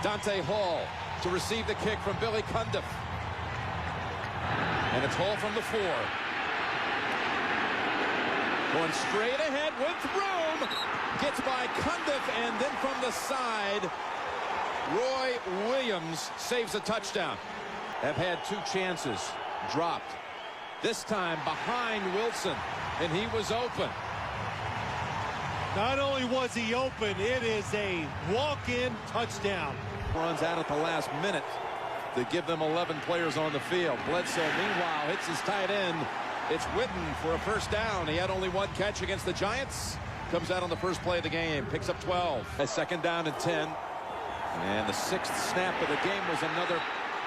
Dante Hall to receive the kick from Billy Cundiff. And it's Hall from the 4. Going straight ahead with room. Gets by Cundiff, and then from the side, Roy Williams saves a touchdown. Have had 2 chances dropped. This time behind Wilson, and he was open. Not only was he open, it is a walk-in touchdown. Runs out at the last minute to give them 11 players on the field. Bledsoe, meanwhile, hits his tight end. It's Witten for a first down. He had only 1 catch against the Giants. Comes out on the first play of the game. Picks up 12. A second down and 10. And the 6th snap of the game was another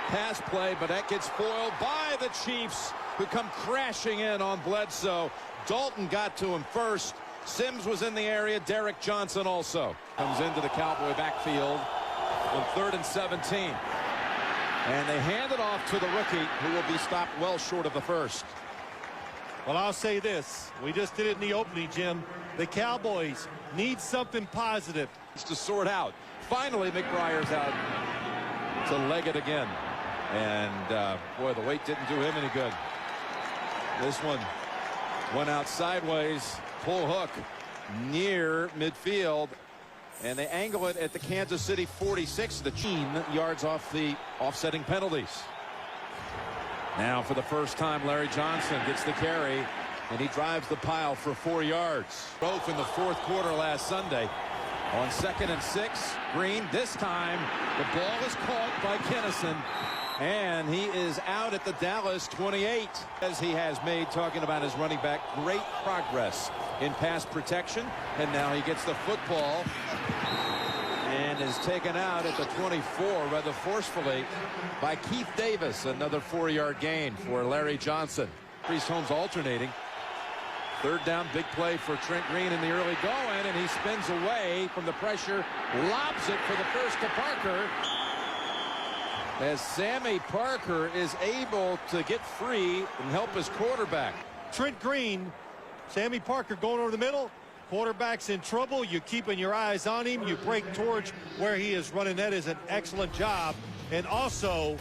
pass play, but that gets foiled by the Chiefs, who come crashing in on Bledsoe. Dalton got to him first. Sims was in the area. Derek Johnson also comes into the Cowboy backfield on 3rd and 17. And they hand it off to the rookie, who will be stopped well short of the first. Well, I'll say this. We just did it in the opening, Jim. The Cowboys need something positive. It's to sort out. Finally, McBriar's out to leg it again. And, boy, the weight didn't do him any good. This one went out sideways. Pull hook near midfield. And they angle it at the Kansas City 46. The 18 yards off the offsetting penalties. Now for the first time, Larry Johnson gets the carry, and he drives the pile for 4 yards. Both in the 4th quarter last Sunday. On 2nd and 6, Green. This time, the ball is caught by Kennison, and he is out at the Dallas 28. As he has made, talking about his running back, great progress in pass protection, and now he gets the football and is taken out at the 24 rather forcefully by Keith Davis. Another 4-yard gain for Larry Johnson. Priest Holmes alternating. 3rd down, big play for Trent Green in the early going, and he spins away from the pressure, lobs it for the first to Parker, as Sammy Parker is able to get free and help his quarterback. Trent Green, Sammy Parker going over the middle. Quarterback's in trouble. You're keeping your eyes on him. You break towards where he is running. That is an excellent job. And also,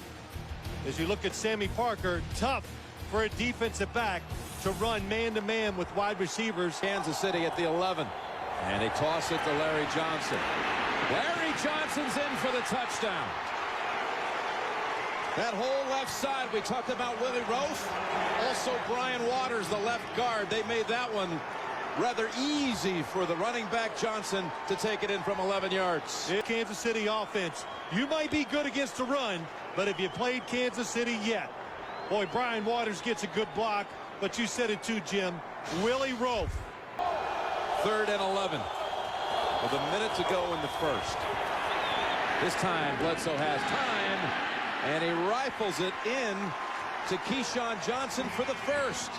as you look at Sammy Parker, tough for a defensive back to run man-to-man with wide receivers. Kansas City at the 11. And they toss it to Larry Johnson. Larry Johnson's in for the touchdown. That whole left side, we talked about Willie Roaf. Also Brian Waters, the left guard. They made that one rather easy for the running back Johnson to take it in from 11 yards. Kansas City offense. You might be good against the run, but if you played Kansas City yet, boy, Brian Waters gets a good block, but you said it too, Jim. Willie Roaf. 3rd and 11 with a minute to go in the first. This time Bledsoe has time, and he rifles it in to Keyshawn Johnson for the first.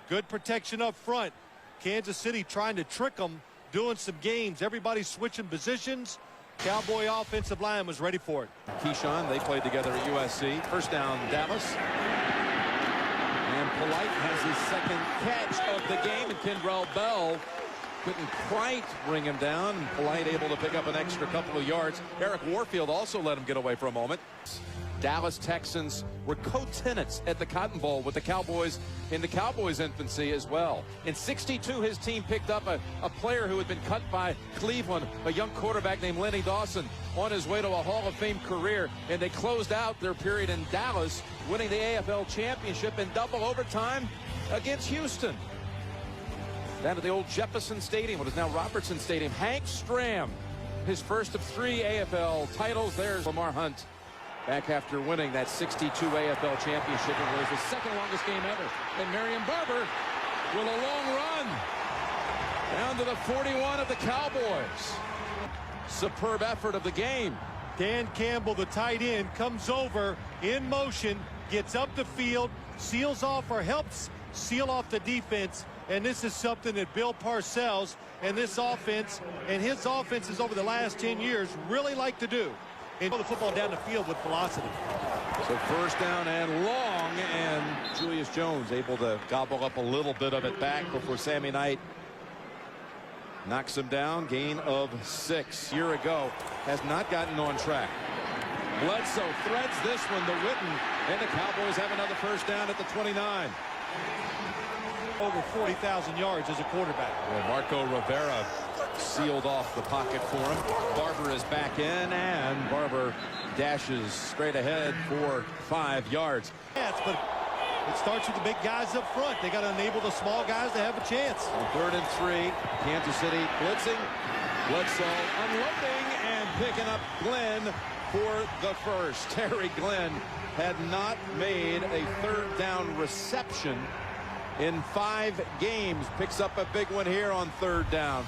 Good protection up front. Kansas City trying to trick them, doing some games. Everybody switching positions. Cowboy offensive line was ready for it. Keyshawn, they played together at USC. First down, Dallas. And Polite has his 2nd catch of the game, and Kendrell Bell couldn't quite bring him down. And Polite able to pick up an extra couple of yards. Eric Warfield also let him get away for a moment. Dallas Texans were co-tenants at the Cotton Bowl with the Cowboys in the Cowboys' infancy as well. In '62, his team picked up a player who had been cut by Cleveland, a young quarterback named Lenny Dawson, on his way to a Hall of Fame career, and they closed out their period in Dallas, winning the AFL championship in double overtime against Houston. Down at the old Jefferson Stadium, what is now Robertson Stadium. Hank Stram, his first of 3 AFL titles. There's Lamar Hunt, back after winning that '62 AFL championship. It was the 2nd longest game ever. And Marion Barber with a long run down to the 41 of the Cowboys. Superb effort of the game. Dan Campbell, the tight end, comes over in motion, gets up the field, seals off or helps seal off the defense. And this is something that Bill Parcells and this offense and his offenses over the last 10 years really like to do. And throw the football down the field with velocity. So first down and long, and Julius Jones able to gobble up a little bit of it back before Sammy Knight knocks him down. Gain of 6. A year ago has not gotten on track. Bledsoe threads this one to Witten, and the Cowboys have another first down at the 29. Over 40,000 yards as a quarterback. Well, Marco Rivera sealed off the pocket for him. Barber is back in, and Barber dashes straight ahead for 5 yards. Yes, but it starts with the big guys up front. They got to enable the small guys to have a chance. 3rd and 3. Kansas City blitzing. Bledsoe unloading and picking up Glenn for the first. Terry Glenn had not made a 3rd down reception in 5 games. Picks up a big one here on 3rd down.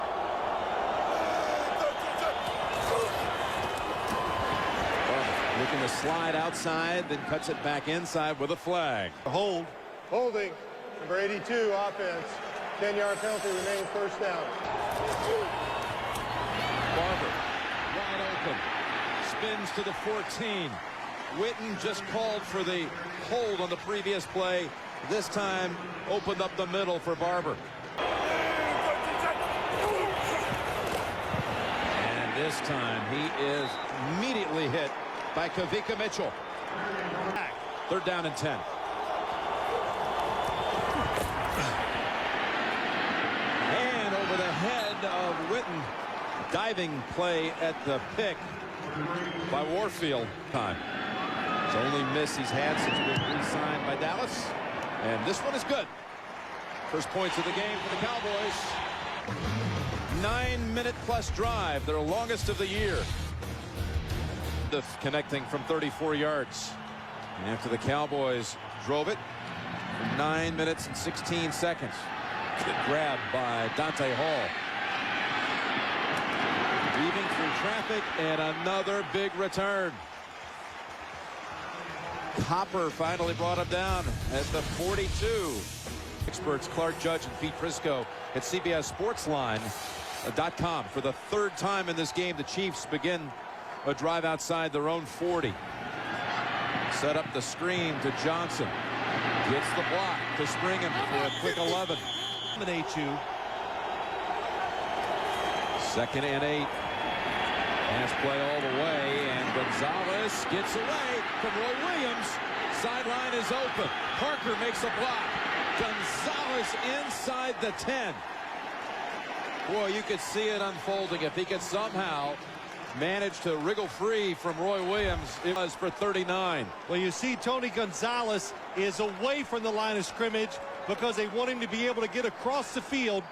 Looking to slide outside, then cuts it back inside with a flag. Hold. Holding. Number 82, offense. 10-yard penalty, remains first down. Barber, wide open. Spins to the 14. Witten just called for the hold on the previous play. This time opened up the middle for Barber. And this time he is immediately hit by Kavika Mitchell. 3rd down and 10. And over the head of Witten. Diving play at the pick by Warfield. Time. It's the only miss he's had since being re-signed by Dallas. And this one is good. First points of the game for the Cowboys. 9-minute plus drive, their longest of the year. Connecting from 34 yards. And after the Cowboys drove it for 9 minutes and 16 seconds. Good grab by Dante Hall. Weaving through traffic, and another big return. Copper finally brought him down at the 42. Experts Clark Judge and Pete Prisco at CBSSportsline.com. For the 3rd time in this game, the Chiefs begin a drive outside their own 40. Set up the screen to Johnson. Gets the block to Springham for a quick 11. Dominate you. 2nd and 8. Pass play all the way, and Gonzalez gets away from Roy Williams. Sideline is open. Parker makes a block. Gonzalez inside the 10. Boy, you could see it unfolding. If he could somehow manage to wriggle free from Roy Williams, it was for 39. Well, you see Tony Gonzalez is away from the line of scrimmage because they want him to be able to get across the field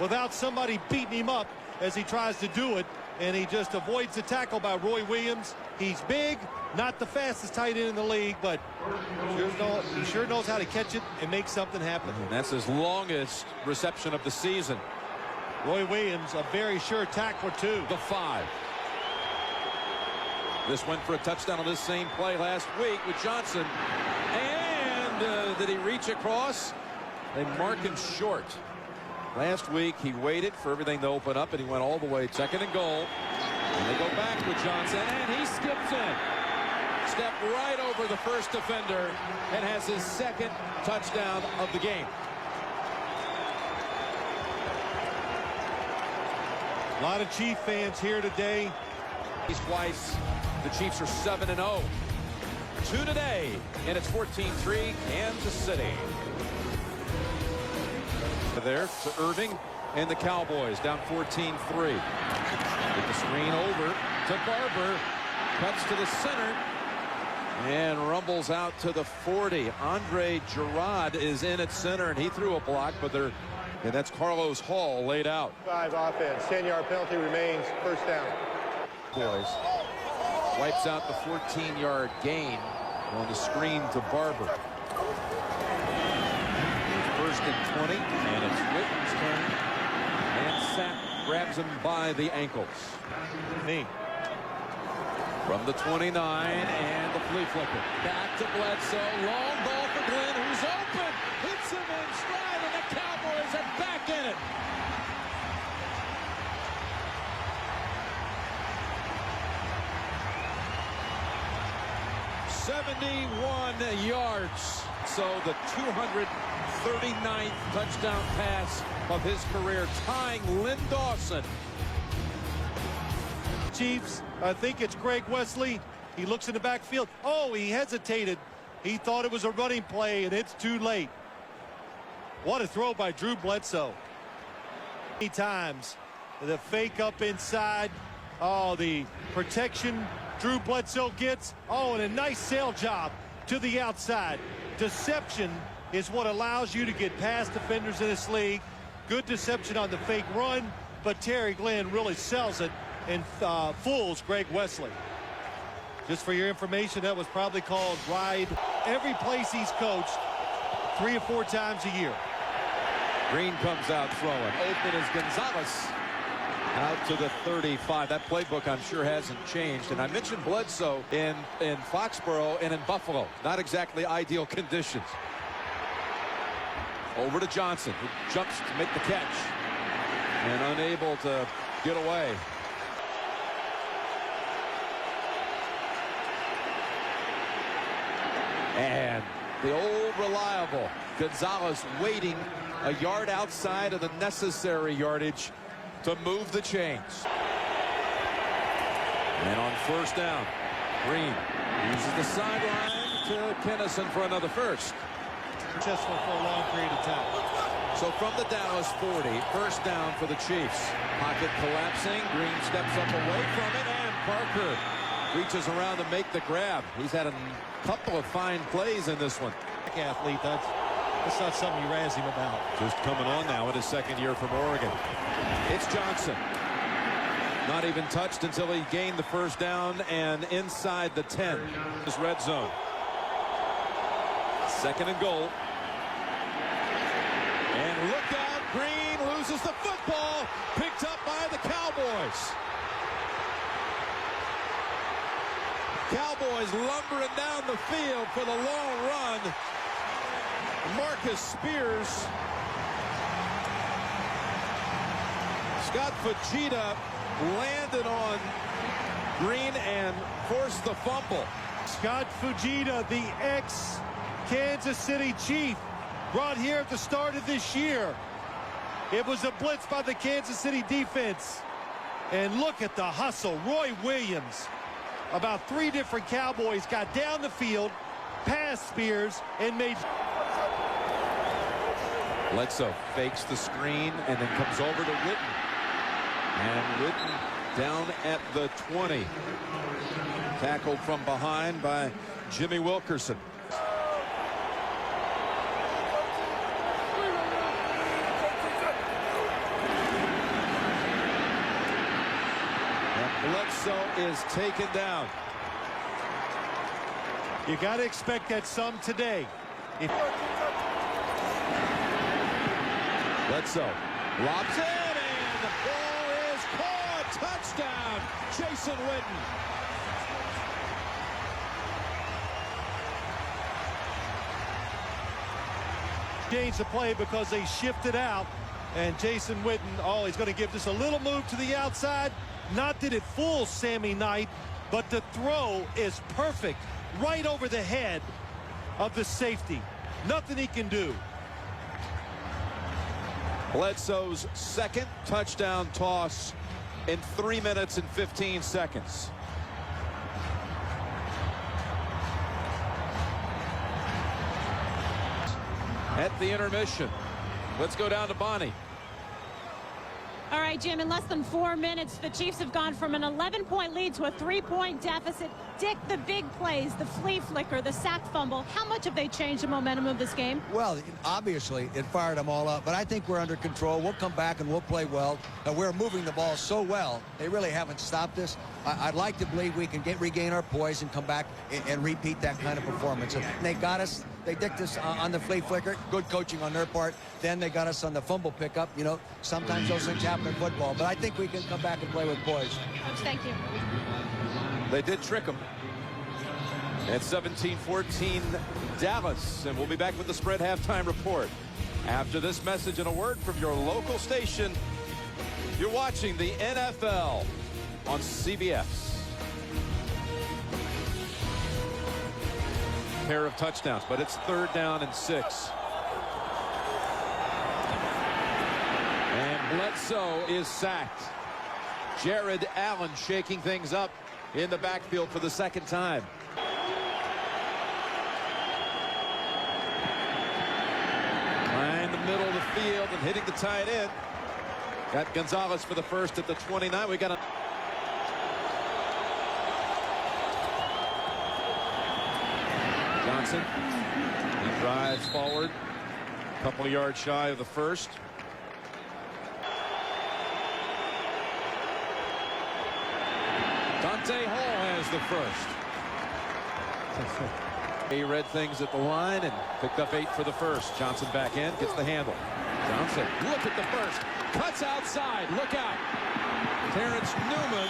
without somebody beating him up as he tries to do it. And he just avoids the tackle by Roy Williams. He's big, not the fastest tight end in the league, but he sure knows how to catch it and make something happen. And that's his longest reception of the season. Roy Williams, a very sure tackler, too. The 5. This went for a touchdown on this same play last week with Johnson. And did he reach across? They mark him short. Last week, he waited for everything to open up, and he went all the way. 2nd and goal. And they go back with Johnson, and he skips in. Stepped right over the first defender and has his 2nd touchdown of the game. A lot of Chief fans here today. Twice. The Chiefs are 7-0. 2 today, and it's 14-3 Kansas City. There to Irving and the Cowboys down 14-3. Get the screen over to Barber. Cuts to the center and rumbles out to the 40. Andre Gerard is in at center, and he threw a block, but and that's Carlos Hall laid out. 5 offense. 10-yard penalty, remains first down. Boys wipes out the 14-yard gain on the screen to Barber. First and 20, and it's Witten's turn. And Sapp grabs him by the ankles. From the 29, and the flea flicker. Back to Bledsoe. Long ball for Glenn, who's open. Hits him in stride, and the Cowboys are back in it. '71 yards. So the 200 39th touchdown pass of his career, tying Lynn Dawson. Chiefs, I think it's Greg Wesley. He looks in the backfield. Oh, he hesitated. He thought it was a running play, and it's too late. What a throw by Drew Bledsoe. Many times, the fake up inside. Oh, the protection Drew Bledsoe gets. Oh, and a nice sail job to the outside. Deception is what allows you to get past defenders in this league. Good deception on the fake run, but Terry Glenn really sells it and fools Greg Wesley. Just for your information, that was probably called ride. Every place he's coached 3 or 4 times a year. Green comes out throwing. Open is Gonzalez. Out to the 35. That playbook, I'm sure, hasn't changed. And I mentioned Bledsoe in Foxborough and in Buffalo. Not exactly ideal conditions. Over to Johnson, who jumps to make the catch. And unable to get away. And the old reliable Gonzalez waiting a yard outside of the necessary yardage to move the chains. And on first down, Green uses the sideline to Kennison for another first. Successful for a long period of time. So from the Dallas 40, first down for the Chiefs. Pocket collapsing. Green steps up away from it, and Parker reaches around to make the grab. He's had a couple of fine plays in this one. Athlete, that's not something you razz him about. Just coming on now in his second year from Oregon. It's Johnson. Not even touched until he gained the first down and inside the 10. This red zone. Second and goal. And look out, Green loses the football. Picked up by the Cowboys. Cowboys lumbering down the field for the long run. Marcus Spears. Scott Fujita landed on Green and forced the fumble. Scott Fujita, the ex-Kansas City Chief, brought here at the start of this year. It was a blitz by the Kansas City defense. And look at the hustle. Roy Williams, about 3 different Cowboys, got down the field, past Spears, and made... Bledsoe fakes the screen and then comes over to Witten. And Witten down at the 20. Tackled from behind by Jimmy Wilkerson. And Bledsoe is taken down. You got to expect that some today. Bledsoe lobs it, and the ball is caught. Touchdown, Jason Witten. Changed the play because they shifted out, and Jason Witten, oh, he's going to give just a little move to the outside. Not that it fools Sammy Knight, but the throw is perfect, right over the head of the safety. Nothing he can do. Bledsoe's second touchdown toss in 3 minutes and 15 seconds. At the intermission, let's go down to Bonnie. All right, Jim, in less than 4 minutes, the Chiefs have gone from an 11-point lead to a 3-point deficit. Dick, the big plays, the flea flicker, the sack fumble, how much have they changed the momentum of this game? Well, obviously, it fired them all up, but I think we're under control. We'll come back and we'll play well. We're moving the ball so well, they really haven't stopped us. I'd like to believe we can regain our poise and come back and repeat that kind of performance. And they got us. They dicked us on the flea flicker. Good coaching on their part. Then they got us on the fumble pickup. You know, sometimes those things happen in football, but I think we can come back and play with poise. Coach, thank you. They did trick them. At 17-14 Dallas, and we'll be back with the Spread halftime report after this message and a word from your local station. You're watching the NFL on CBS. Pair of touchdowns, but it's 3rd down and 6. Bledsoe is sacked. Jared Allen shaking things up in the backfield for the second time. In the middle of the field and hitting the tight end. Got Gonzalez for the first at the 29. We got a Johnson. He drives forward. A couple of yards shy of the first. Dante Hall has the first. He read things at the line and picked up 8 for the first. Johnson back in, gets the handle. Johnson, look at the first. Cuts outside. Look out. Terrence Newman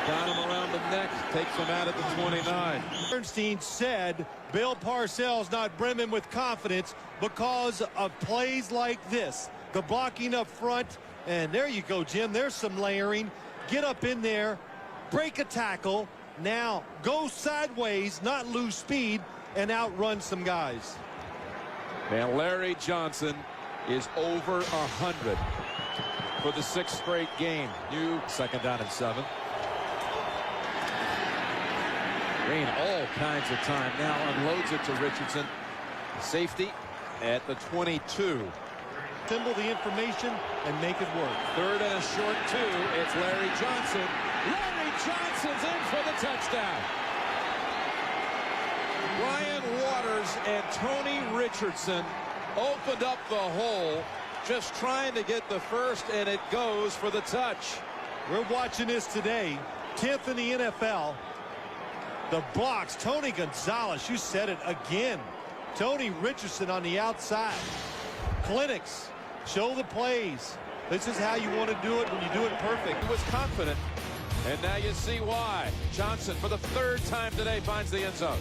got him around the neck, takes him out at the 29. Bernstein said Bill Parcells not brimming with confidence because of plays like this. The blocking up front, and there you go, Jim. There's some layering. Get up in there, break a tackle, now go sideways, not lose speed, and outrun some guys. And Larry Johnson is over 100 for the 6th straight game. New second down and 7. Green all kinds of time now unloads it to Richardson. Safety at the 22. Assemble the information and make it work. 3rd and a short 2. It's Larry Johnson. Larry Johnson's in for the touchdown. Ryan Waters and Tony Richardson opened up the hole, just trying to get the first, and it goes for the touch. We're watching this today. 10th in the NFL. The blocks. Tony Gonzalez, you said it again. Tony Richardson on the outside. Clinics. Show the plays. This is how you want to do it when you do it perfect. He was confident, and now you see why. Johnson, for the 3rd time today, finds the end zone.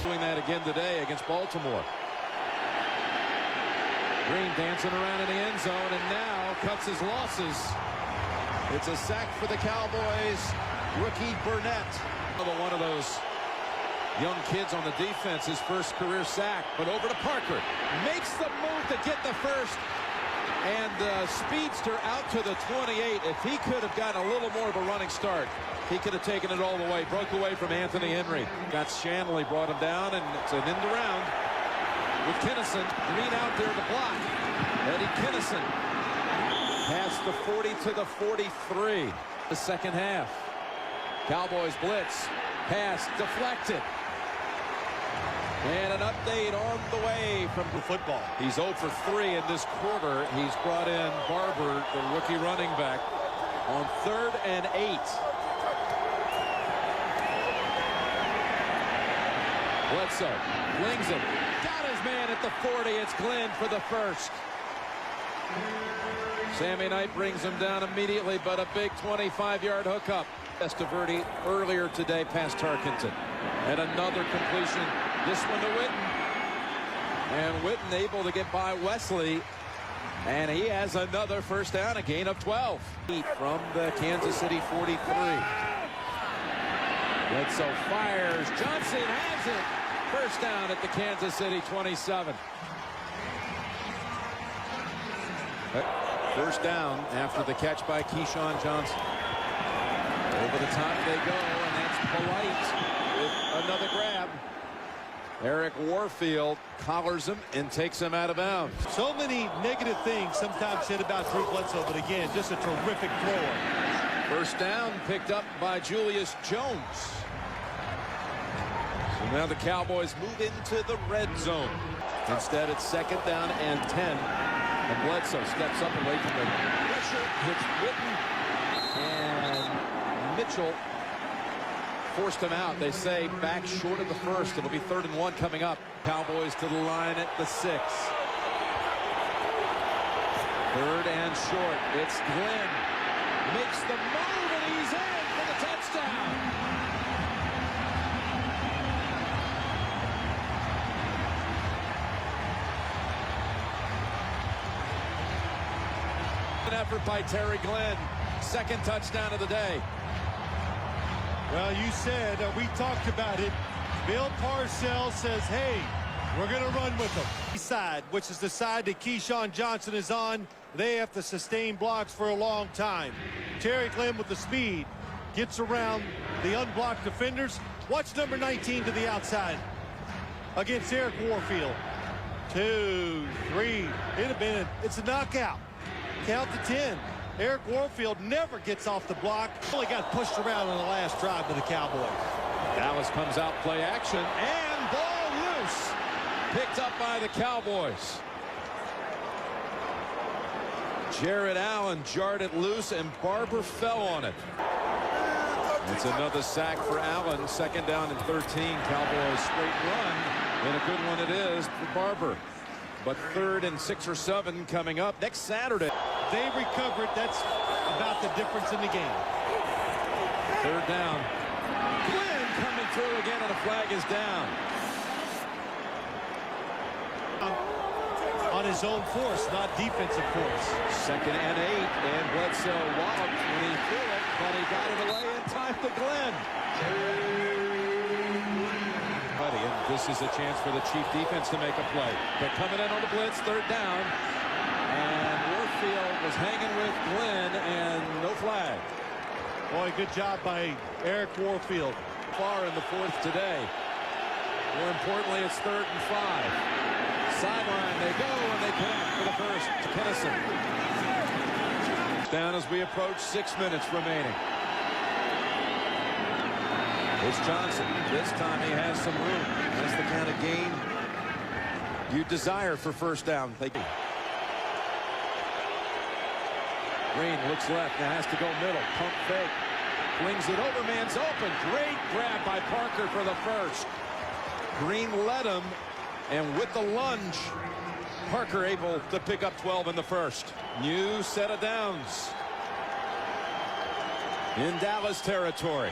Doing that again today against Baltimore. Green dancing around in the end zone, and now cuts his losses. It's a sack for the Cowboys. Rookie Burnett. One of those young kids on the defense, his first career sack. But over to Parker. Makes the move to get the first. And the speedster out to the 28. If he could have gotten a little more of a running start, he could have taken it all the way. Broke away from Anthony Henry. Got Shanley, brought him down, and it's an end around with Kinnison. Green out there to block. Eddie Kinnison past the 40 to the 43. The second half. Cowboys blitz. Pass deflected. And an update on the way from The football. He's 0 for 3 in this quarter. He's brought in Barber, the rookie running back, on 3rd and 8. Bledsoe flings it. Got his man at the 40. It's Glenn for the first. Sammy Knight brings him down immediately, but a big 25-yard hookup. Testaverde earlier today past Tarkenton. And another completion. This one to Witten. And Witten able to get by Wesley. And he has another first down, a gain of 12. From the Kansas City 43. Bledsoe fires. Johnson has it. First down at the Kansas City 27. First down after the catch by Keyshawn Johnson. Over the top they go, and that's Polite with another grab. Eric Warfield collars him and takes him out of bounds. So many negative things sometimes said about Drew Bledsoe, but again, just a terrific thrower. First down picked up by Julius Jones. So now the Cowboys move into the red zone. Instead, it's 2nd down and 10. And Bledsoe steps up away from the pressure, hits Witten, and Mitchell forced him out. They say back short of the first. It'll be 3rd and 1 coming up. Cowboys to the line at the 6. 3rd and short. It's Glenn. Makes the move, and he's in for the touchdown. An effort by Terry Glenn. 2nd touchdown of the day. Well, you said, we talked about it. Bill Parcells says, hey, We're going to run with them. Side, which is the side that Keyshawn Johnson is on. They have to sustain blocks for a long time. Terry Glenn with the speed gets around the unblocked defenders. Watch number 19 to the outside against Eric Warfield. 2, 3. It's a knockout. Count to 10. Eric Warfield never gets off the block. Only got pushed around on the last drive by the Cowboys. Dallas comes out, play action, and ball loose. Picked up by the Cowboys. Jared Allen jarred it loose, and Barber fell on it. It's another sack for Allen. 2nd down and 13. Cowboys straight run, and a good one it is for Barber. But 3rd and 6 or 7 coming up next Saturday. They recovered. That's about the difference in the game. 3rd down. Glenn coming through again, and the flag is down. On his own force, not defensive force. 2nd and 8, and Bledsoe walloped when he threw it, but he got it away in time to Glenn. And this is a chance for the Chief defense to make a play. They're coming in on the blitz, 3rd down, and Warfield was hanging with Glenn, and no flag. Boy, good job by Eric Warfield. Far in the 4th today. More importantly, it's 3rd and 5. Sideline, they go, and they connect for the first to Kennison. Down as we approach 6 minutes remaining. It's Johnson. This time he has some room. That's the kind of game you desire for 1st down. Green looks left, now has to go middle. Pump fake. Flings it over, man's open. Great grab by Parker for the 1st. Green led him. And with the lunge, Parker able to pick up 12 in the 1st. New set of downs in Dallas territory.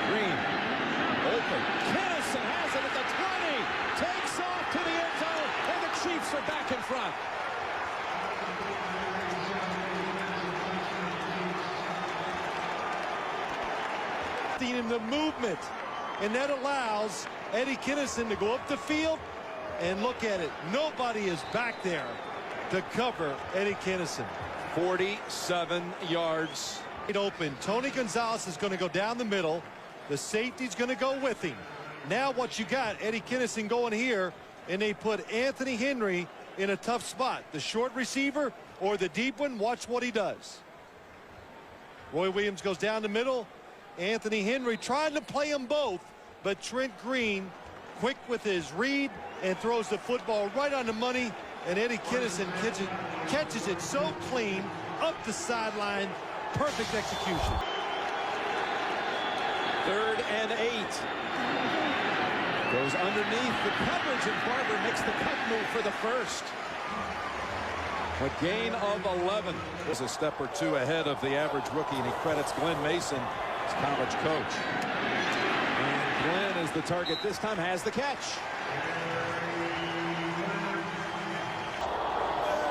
Green open. Kennison has it at the 20. Takes off to the end zone, and the Chiefs are back in front. In the movement, and that allows Eddie Kennison to go up the field, and look at it. Nobody is back there to cover Eddie Kennison. 47 yards. Open. Tony Gonzalez is going to go down the middle. The safety's going to go with him. Now what you got, Eddie Kennison going here, and they put Anthony Henry in a tough spot. The short receiver or the deep one, watch what he does. Roy Williams goes down the middle. Anthony Henry trying to play them both, but Trent Green quick with his read and throws the football right on the money, and Eddie Kennison catches it so clean up the sideline. Perfect execution. 3rd and 8. Goes underneath the coverage, and Barber makes the cut move for the 1st. A gain of 11. Was a step or 2 ahead of the average rookie, and he credits Glenn Mason, his college coach. And Glenn is the target this time, has the catch.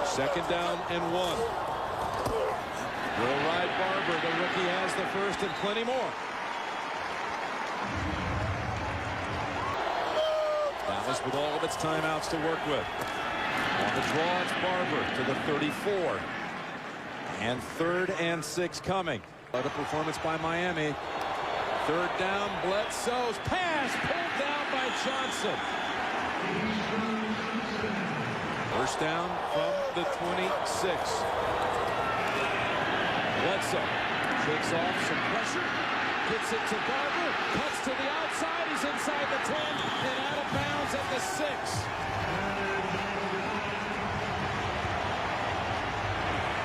2nd down and 1. Will ride Barber. The rookie has the 1st and plenty more. Dallas with all of its timeouts to work with. On the draw, it's Barber to the 34. And 3rd and 6 coming. What a performance by Miami. 3rd down, Bledsoe's pass pulled down by Johnson. 1st down from the 26. Bledsoe shakes off some pressure, gets it to Barber, cuts to the outside, he's inside the 10 and out of bounds at the 6.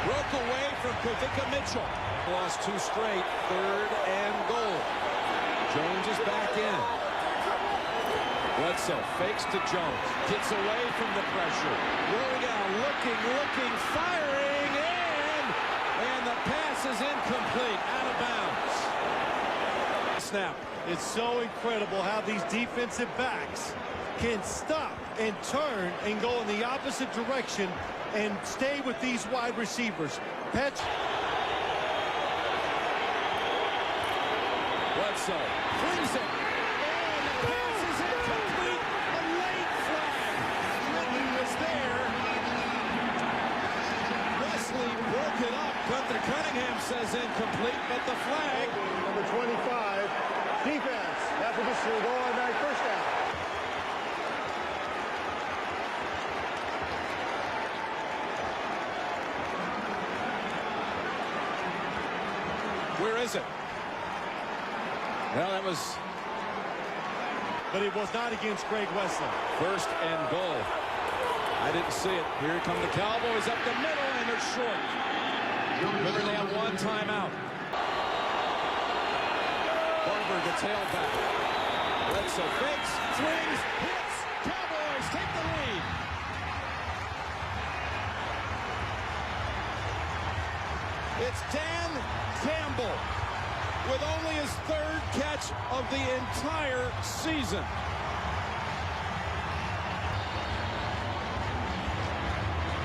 Broke away from Kavika Mitchell. Lost 2 straight, 3rd and goal. Jones is back in. Bledsoe fakes to Jones, gets away from the pressure, rolling out, looking, firing, and the pass is incomplete, out of bounds. Snap. It's so incredible how these defensive backs can stop and turn and go in the opposite direction and stay with these wide receivers. Bledsoe flings it, and the pass is incomplete. A Cunningham says incomplete, but the flag. Number 25, defense. After this will go on back first down. Where is it? Well, that was... But it was not against Greg Wesley. First and goal. I didn't see it. Here come the Cowboys up the middle, and they're short. Remember, they have one timeout. Barber, the tailback. Bledsoe fakes, swings, hits. Cowboys take the lead. It's Dan Campbell with only his third catch of the entire season.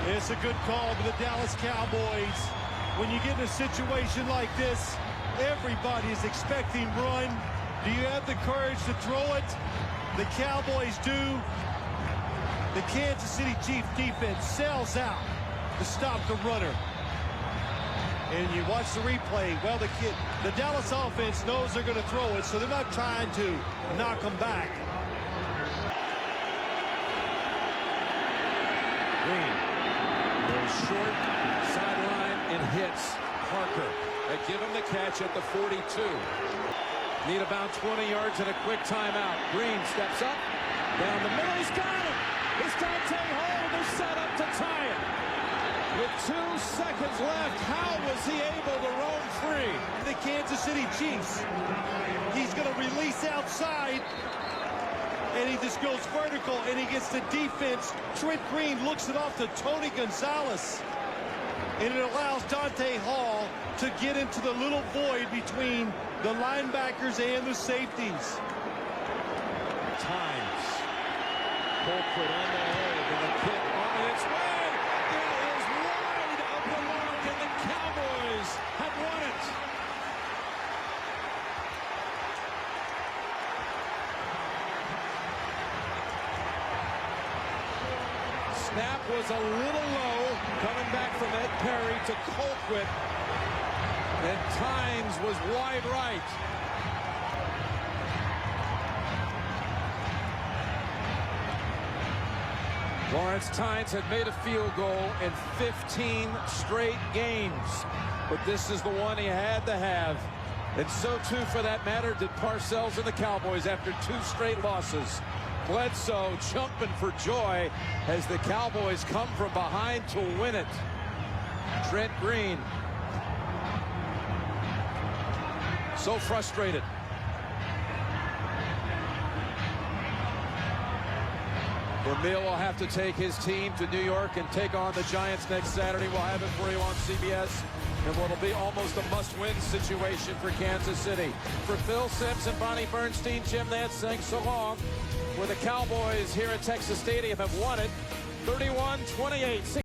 It's a good call to the Dallas Cowboys. When you get in a situation like this, everybody is expecting run. Do you have the courage to throw it? The Cowboys do. The Kansas City Chiefs defense sells out to stop the runner. And you watch the replay. Well, the Dallas offense knows they're going to throw it, so they're not trying to knock them back. Green goes short, sideline, and hits Parker. They give him the catch at the 42. Need about 20 yards and a quick timeout. Green steps up, down the middle. He's got him. It's Dante Hall. They're set up to tie it. With 2 seconds left, how was he able to roam free? The Kansas City Chiefs. He's going to release outside, and he just goes vertical, and he gets the defense. Trent Green looks it off to Tony Gonzalez, and it allows Dante Hall to get into the little void between the linebackers and the safeties. Times. Colquitt on the hold, and the kick on its way. Have won it. Snap was a little low, coming back from Ed Perry to Colquitt, and Tynes was wide right. Lawrence Tynes had made a field goal in 15 straight games. But this is the one he had to have. And so, too, for that matter, did Parcells and the Cowboys after 2 straight losses. Bledsoe jumping for joy as the Cowboys come from behind to win it. Trent Green. So frustrated. Vermeil will have to take his team to New York and take on the Giants next Saturday. We'll have it for you on CBS. And what'll be almost a must-win situation for Kansas City. For Phil Simpson, Bonnie Bernstein, Jim Nance saying so long. Where the Cowboys here at Texas Stadium have won it 31-28.